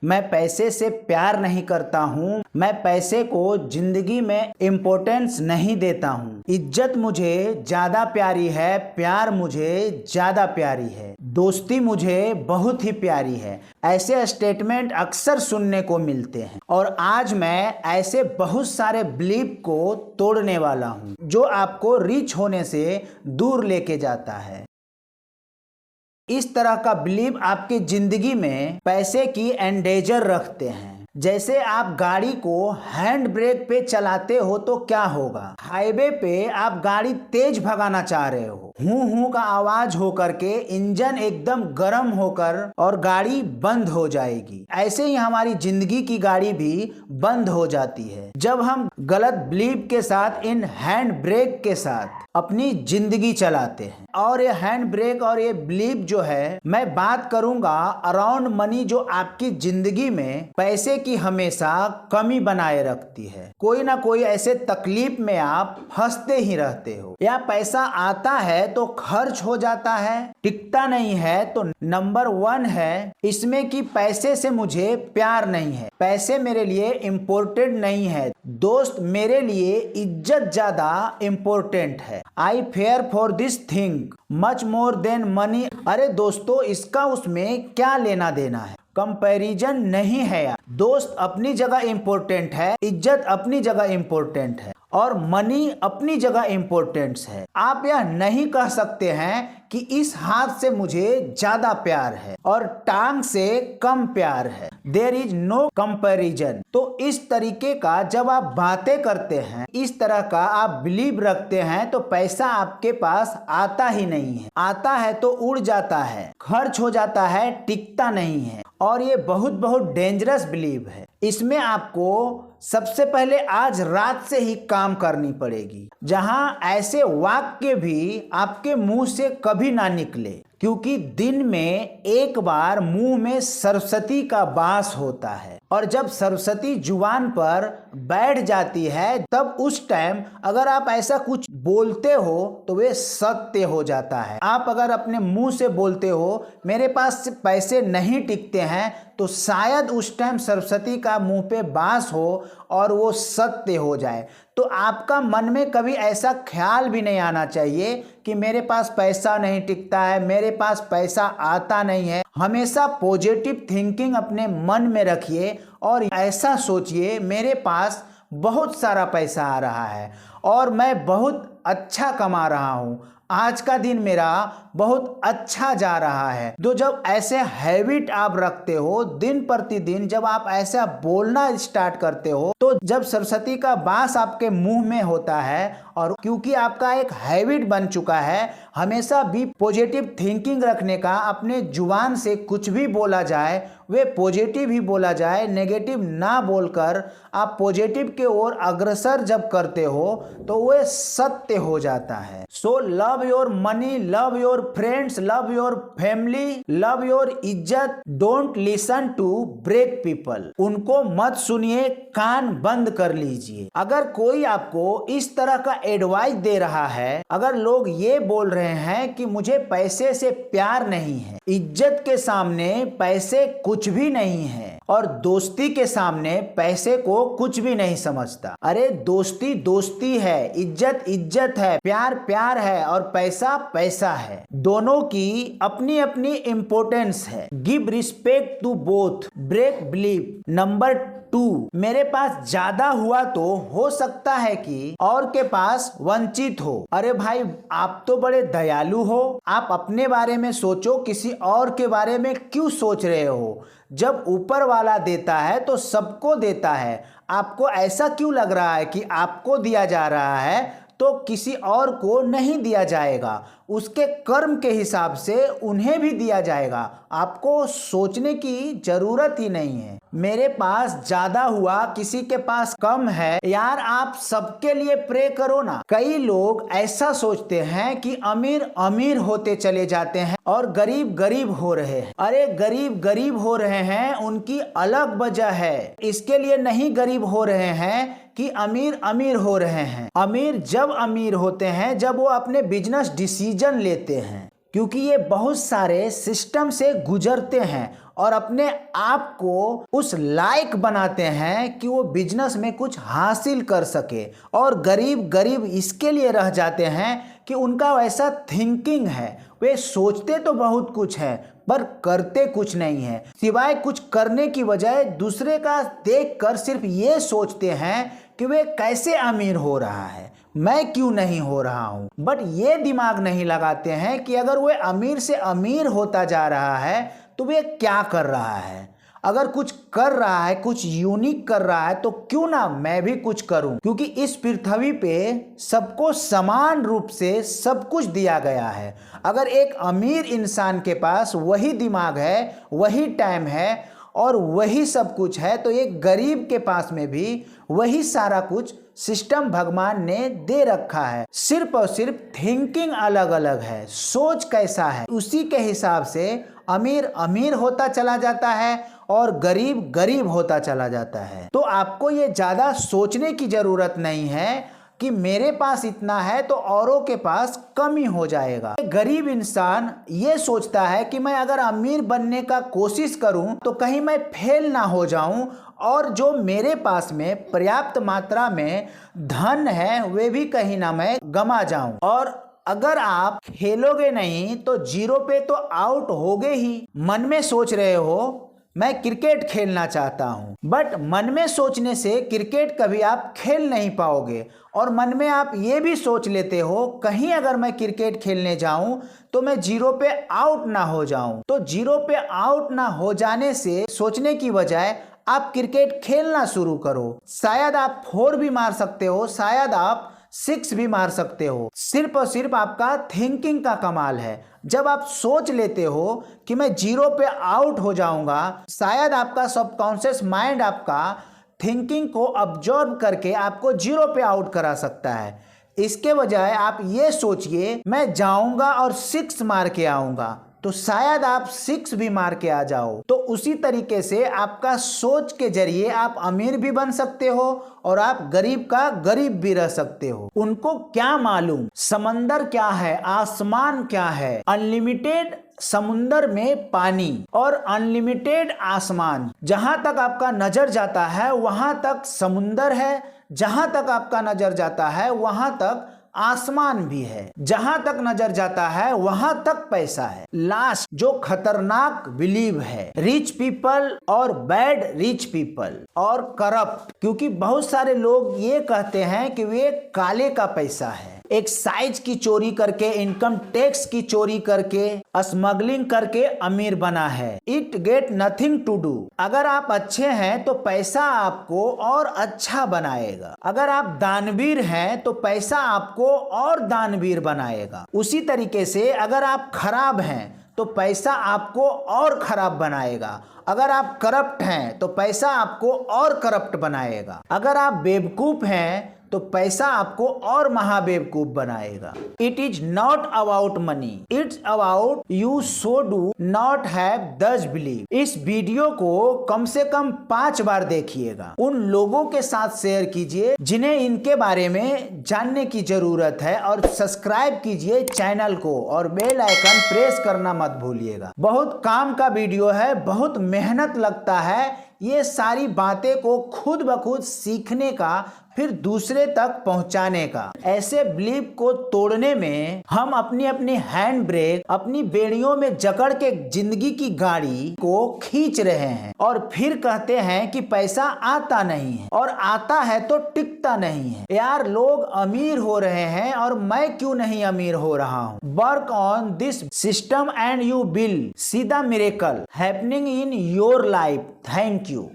मैं पैसे से प्यार नहीं करता हूँ। मैं पैसे को जिंदगी में इम्पोर्टेंस नहीं देता हूँ। इज्जत मुझे ज्यादा प्यारी है, प्यार मुझे ज्यादा प्यारी है, दोस्ती मुझे बहुत ही प्यारी है। ऐसे स्टेटमेंट अक्सर सुनने को मिलते हैं और आज मैं ऐसे बहुत सारे बिलीफ को तोड़ने वाला हूँ जो आपको रिच होने से दूर लेके जाता है। इस तरह का बिलीव आपकी जिंदगी में पैसे की एंडेजर रखते हैं। जैसे आप गाड़ी को हैंड ब्रेक पे चलाते हो तो क्या होगा, हाईवे पे आप गाड़ी तेज भगाना चाह रहे हो, हूं का आवाज होकर के इंजन एकदम गर्म होकर और गाड़ी बंद हो जाएगी। ऐसे ही हमारी जिंदगी की गाड़ी भी बंद हो जाती है जब हम गलत बिलीव के साथ, इन हैंड ब्रेक के साथ अपनी जिंदगी चलाते हैं। और ये हैंड ब्रेक और ये बिलीव जो है, मैं बात करूंगा अराउंड मनी, जो आपकी जिंदगी में पैसे की हमेशा कमी बनाए रखती है। कोई ना कोई ऐसे तकलीफ में आप फंसते ही रहते हो, या पैसा आता है तो खर्च हो जाता है, टिकता नहीं है। तो नंबर 1 है इसमें कि पैसे से मुझे प्यार नहीं है, पैसे मेरे लिए इम्पोर्टेंट नहीं है। दोस्त, मेरे लिए इज्जत ज्यादा इम्पोर्टेंट है। I fair for this thing much more than money. अरे दोस्तों, इसका उसमें क्या लेना देना है, कंपैरिजन नहीं है यार। दोस्त अपनी जगह इंपॉर्टेंट है, इज्जत अपनी जगह इंपॉर्टेंट है और मनी अपनी जगह इंपॉर्टेंट है। आप यह नहीं कह सकते हैं कि इस हाथ से मुझे ज्यादा प्यार है और टांग से कम प्यार है। There is no comparison. तो इस तरीके का जब आप बातें करते हैं, इस तरह का आप बिलीव रखते हैं, तो पैसा आपके पास आता ही नहीं है। आता है तो उड़ जाता है, खर्च हो जाता है, टिकता नहीं है। और ये बहुत डेंजरस बिलीव है। इसमें आपको सबसे पहले आज रात से ही काम करनी पड़ेगी, जहां ऐसे वाक्य भी आपके मुंह से कभी ना निकले, क्योंकि दिन में एक बार मुंह में सरस्वती का वास होता है और जब सरस्वती जुबान पर बैठ जाती है, तब उस टाइम अगर आप ऐसा कुछ बोलते हो तो वे सत्य हो जाता है। आप अगर अपने मुंह से बोलते हो मेरे पास पैसे नहीं टिकते हैं, तो शायद उस टाइम सरस्वती का मुंह पे बास हो और वो सत्य हो जाए। तो आपका मन में कभी ऐसा ख्याल भी नहीं आना चाहिए कि मेरे पास पैसा नहीं टिकता है, मेरे पास पैसा आता नहीं है। हमेशा पॉजिटिव थिंकिंग अपने मन में रखिए और ऐसा सोचिए मेरे पास बहुत सारा पैसा आ रहा है और मैं बहुत अच्छा कमा रहा हूँ, आज का दिन मेरा बहुत अच्छा जा रहा है। तो जब ऐसे हैबिट आप रखते हो, दिन प्रतिदिन जब आप ऐसा बोलना स्टार्ट करते हो, तो जब सरस्वती का वास आपके मुंह में होता है और क्योंकि आपका एक हैबिट बन चुका है हमेशा भी पॉजिटिव थिंकिंग रखने का, अपने जुबान से कुछ भी बोला जाए वे पॉजिटिव ही बोला जाए, नेगेटिव ना बोलकर आप पॉजिटिव के ओर अग्रसर जब करते हो तो वह सत्य हो जाता है। So love your money, love your friends, love your family, love your इज्जत। Don't listen to break people. उनको मत सुनिए, कान बंद कर लीजिए। अगर कोई आपको इस तरह का एडवाइस दे रहा है, अगर लोग ये बोल रहे हैं कि मुझे पैसे से प्यार नहीं है, इज्जत के सामने पैसे कुछ भी नहीं है और दोस्ती के सामने पैसे को कुछ भी नहीं समझता। अरे दोस्ती दोस्ती है, इज्जत इज्जत है, प्यार प्यार है और पैसा पैसा है। दोनों की अपनी अपनी इंपॉर्टेंस है। Give respect to both. Break believe. Number 2, मेरे पास ज्यादा हुआ तो हो सकता है कि और के पास वंचित हो। अरे भाई, आप तो बड़े दयालु हो, आप अपने बारे में सोचो, किसी और के बारे में क्यों सोच रहे हो? जब ऊपर वाला देता है तो सबको देता है, आपको ऐसा क्यों लग रहा है कि आपको दिया जा रहा है तो किसी और को नहीं दिया जाएगा? उसके कर्म के हिसाब से उन्हें भी दिया जाएगा। आपको सोचने की जरूरत ही नहीं है मेरे पास ज्यादा हुआ, किसी के पास कम है। यार, आप सबके लिए प्रे करो ना। कई लोग ऐसा सोचते हैं कि अमीर अमीर होते चले जाते हैं और गरीब गरीब हो रहे हैं। अरे गरीब गरीब हो रहे हैं, उनकी अलग वजह है। इसके लिए नहीं गरीब हो रहे हैं कि अमीर अमीर हो रहे हैं। अमीर जब अमीर होते हैं जब वो अपने बिजनेस डिसीजन लेते हैं, क्योंकि ये बहुत सारे सिस्टम से गुजरते हैं और अपने आप को उस लायक बनाते हैं कि वो बिजनेस में कुछ हासिल कर सके, और गरीब गरीब इसके लिए रह जाते हैं कि उनका वैसा थिंकिंग है, वे सोचते तो बहुत कुछ है पर करते कुछ नहीं है, सिवाय कुछ करने की बजाय दूसरे का देखकर सिर्फ ये सोचते हैं कि वे कैसे अमीर हो रहा है, मैं क्यों नहीं हो रहा हूं। बट ये दिमाग नहीं लगाते हैं कि अगर वे अमीर से अमीर होता जा रहा है तो वे क्या कर रहा है। अगर कुछ कर रहा है, कुछ यूनिक कर रहा है, तो क्यों ना मैं भी कुछ करूं, क्योंकि इस पृथ्वी पे सबको समान रूप से सब कुछ दिया गया है। अगर एक अमीर इंसान के पास वही दिमाग है, वही टाइम है और वही सब कुछ है, तो एक गरीब के पास में भी वही सारा कुछ सिस्टम भगवान ने दे रखा है। सिर्फ और सिर्फ थिंकिंग अलग अलग है, सोच कैसा है, उसी के हिसाब से अमीर अमीर होता चला जाता है और गरीब गरीब होता चला जाता है। तो आपको ये ज़्यादा सोचने की ज़रूरत नहीं है कि मेरे पास इतना है तो औरों के पास कमी हो जाएगा। गरीब इंसान ये सोचता है कि मैं अगर अमीर बनने का कोशिश करूं तो कहीं मैं फेल ना हो जाऊं, और जो मेरे पास में पर्याप्त मात्रा में धन है वे भी कहीं ना मैं गमा जाऊं। और अगर आप खेलोगे नहीं तो जीरो पे तो आउट होगे ही। मन में सोच रहे हो मैं क्रिकेट खेलना चाहता हूं, बट मन में सोचने से क्रिकेट कभी आप खेल नहीं पाओगे। और मन में आप ये भी सोच लेते हो कहीं अगर मैं क्रिकेट खेलने जाऊं तो मैं जीरो पे आउट ना हो जाऊं। तो जीरो पे आउट ना हो जाने से सोचने की बजाय आप क्रिकेट खेलना शुरू करो। शायद आप 4 भी मार सकते हो, शायद आप 6 भी मार सकते हो। सिर्फ और सिर्फ आपका थिंकिंग का कमाल है। जब आप सोच लेते हो कि मैं जीरो पे आउट हो जाऊंगा, शायद आपका सबकॉन्शियस माइंड आपका थिंकिंग को ऑब्जर्व करके आपको जीरो पे आउट करा सकता है। इसके बजाय आप ये सोचिए मैं जाऊंगा और 6 मार के आऊंगा, तो शायद आप 6 भी मार के आ जाओ। तो उसी तरीके से आपका सोच के जरिए आप अमीर भी बन सकते हो और आप गरीब का गरीब भी रह सकते हो। उनको क्या मालूम समंदर क्या है, आसमान क्या है। अनलिमिटेड समुंदर में पानी और अनलिमिटेड आसमान। जहां तक आपका नजर जाता है वहां तक समुंदर है, जहां तक आपका नजर जाता है वहां तक आसमान भी है, जहां तक नजर जाता है वहां तक पैसा है। लास्ट जो खतरनाक बिलीव है, रिच पीपल और बैड रिच पीपल और करप्ट, क्योंकि बहुत सारे लोग ये कहते हैं कि वे काले का पैसा है। एक्साइज की चोरी करके, इनकम टैक्स की चोरी करके, स्मगलिंग करके अमीर बना है। It get nothing to do. अगर आप अच्छे हैं तो पैसा आपको और अच्छा बनाएगा। अगर आप दानवीर हैं तो पैसा आपको और दानवीर बनाएगा। उसी तरीके से अगर आप खराब हैं तो पैसा आपको और खराब बनाएगा। अगर आप करप्ट हैं तो पैसा आपको और करप्ट बनाएगा। अगर आप बेवकूफ हैं तो पैसा आपको और महाबेवकूफ बनाएगा। It is not about money, it's about you so do not have दस बिलीव। इस वीडियो को कम से कम 5 बार देखिएगा। उन लोगों के साथ शेयर कीजिए जिन्हें इनके बारे में जानने की जरूरत है, और सब्सक्राइब कीजिए चैनल को और बेल आइकन प्रेस करना मत भूलिएगा। बहुत काम का वीडियो है, बहुत मेहनत लगता है ये सारी बातें को खुद ब खुद सीखने का, फिर दूसरे तक पहुंचाने का। ऐसे बिलीव को तोड़ने में हम अपनी अपनी हैंड ब्रेक अपनी बेड़ियों में जकड़ के जिंदगी की गाड़ी को खींच रहे हैं, और फिर कहते हैं कि पैसा आता नहीं है, और आता है तो टिकता नहीं है। यार लोग अमीर हो रहे हैं और मैं क्यों नहीं अमीर हो रहा हूँ। Work on this system and you will see the miracle happening in your life. Thank you.